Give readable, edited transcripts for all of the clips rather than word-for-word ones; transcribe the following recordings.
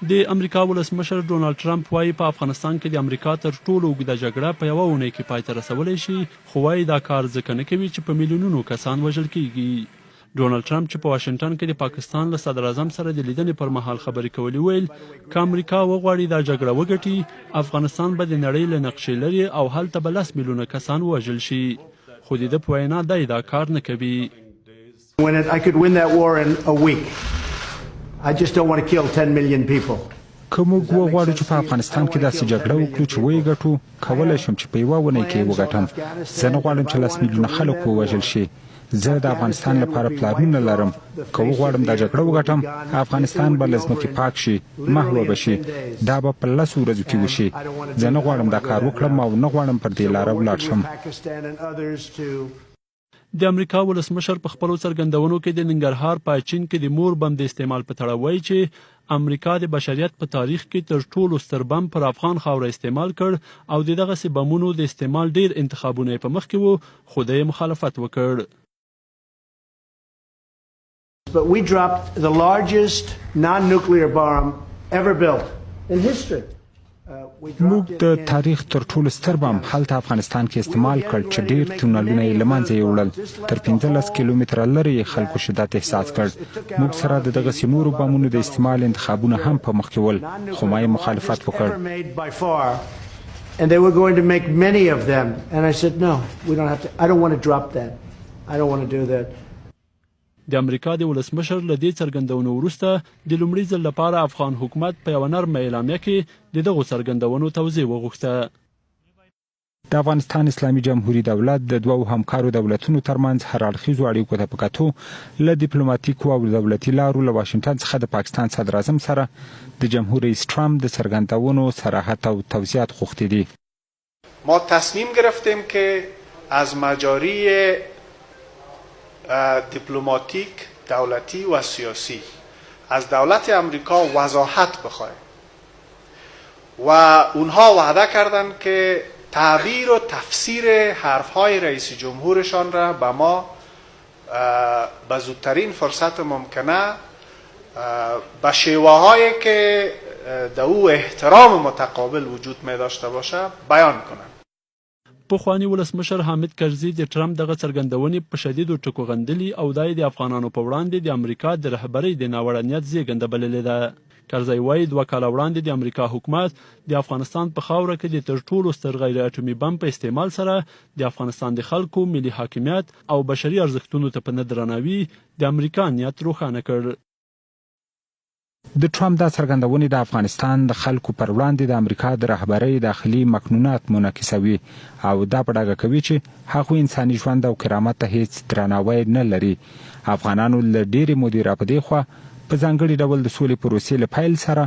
د امریکا ولسمشر ډونالډ ټرمپ وایي په افغانستان کې د امریکا تر ټولو اوږده جګړه په یوه اونۍ کې پای ته رسولی شي، خو وایي دا کار ځکه نه کوي چې په میلیونونو کسان وژل کیږي. ډونالډ ټرمپ چې په واشنګټن کې د پاکستان له صدر اعظم سره د لیدنې پر مهال خبرې کولې ویل که امریکا وغواړي دا جګړه وګټي، افغانستان به د نړۍ له نقشې لري او هلته به 10 میلیونه کسان ووژل شي، خو د ده په وینا دی دا کار نه کوي. I could win that war in a week. I just don't want to kill 10 million people. که موږ وغواړو چې په افغانستان کې داسې جګړه وکړو چې ویې ګټو، کولی شم چې په یوه اونۍ کې وګټم. زه نه غواړم چې 10 میلیونه خلک ووژل شي. زه د افغانستان لپاره پلانونه لرم. که وغواړم دا جګړه وګټم، افغانستان به له ځمکې پاک شي، محوه به شي. دا به په 10 ورځو کې وشي. زه نه غواړم دا کار وکړم او نه غواړم پر دې لاره ولاړ شم. د امریکا ولسمشر په خپلو څرګندونو کې د ننګرهار په چین کې د مور بم د استعمال په تړاو وایي چې امریکا د بشریت په تاریخ کې تر ټولو ستر بم پر افغان خاوره استعمال کړ او د دغسې بمونو د استعمال ډیر انتخابونه یې په مخ کې وو، خو د یې مخالفت وکړ. But we dropped the largest non-nuclear bomb ever built in history. موږ د تاریخ تر ټولو ستر بم هلته افغانستان کې استعمال کړ چې ډیر تونلونه یې له منځه یوړل. تر 15 کیلومتره لرې خلکو شدت احساس کړ. موږ سره د دغسې نورو بمونو د استعمال انتخابونه هم په مخ کې ول، خو ما یې مخالفت وکړ. And they were going to make many of them and I said no, we don't have to. I don't want to drop that. I don't want to do that. د امریکا د ولسمشر له دې څرګندونو وروسته د لومړي ځل لپاره افغان حکومت په یوه نرمه اعلامیه کې د دغو څرګندونو توضیح وغوښته. د افغانستان اسلامي جمهوریت دولت د دوو همکارو دولتونو ترمنځ هر اړخیزو اړیکو ته په کتو له ډیپلوماتیکو او دولتي لارو له واشنګټن څخه د پاکستان صدر اعظم سره د جمهور رئیس ټرمپ د څرګندونو صراحت او توضیحات غوښتي دي. ما تصمیم گرفتیم که از مجاری دیپلماتیک، دولتی و سیاسی از دولت امریکا وضاحت بخواهیم و اونها وعده کردند که تعبیر و تفسیر حرفهای رئیس جمهورشان را به ما به زودترین فرصت ممکنه به شیوه‌هایی که در او احترام متقابل وجود می داشته باشه بیان کنند. پخوانی ولسمشر حامد کرزي د ټرمپ دغه څرګندونې په شدیدو ټکو غندلي او دا د افغانانو په وړاندې د امریکا د رهبرۍ د ناوړه نیت زېږنده بللې ده. کرزي وایي 2 کاله وړاندې د امریکا حکومت د افغانستان په خاوره کې د تر ټولو ستر غیر اټومي بم په استعمال سره د افغانستان د خلکو ملي حاکمیت او بشري ارزښتونو ته په نه درناوي د امریکا نیت روښانه کړ. د ټرمپ دا څرګندونې د افغانستان د خلکو پر وړاندې د امریکا د رهبرۍ داخلي مکنونات منعکسوي او دا په ډاګه کوي چې هغوی انساني ژوند او کرامت ته هیڅ درناوی نه لري. افغانانو له ډېرې مودې راپدې خوا په ځانګړي ډول د سولې پروسې له پیل سره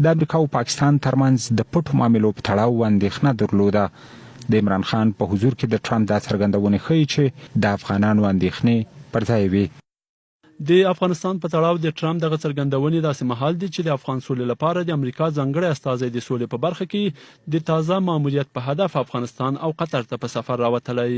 د امریکا او پاکستان ترمنځ د پټو معاملو په تړاو اندېښنه درلوده. د عمران خان په حضور کې د ټرمپ دا څرګندونې ښیي چې د افغانانو اندېښنې پر ځای وي. د افغانستان په تړاو د ټرمپ دغه څرګندونې داسې مهال دي چې د افغان سولې لپاره د امریکا ځانګړی استازی د سولې په برخه کې د تازه ماموریت په هدف افغانستان او قطر ته په سفر راوتلی.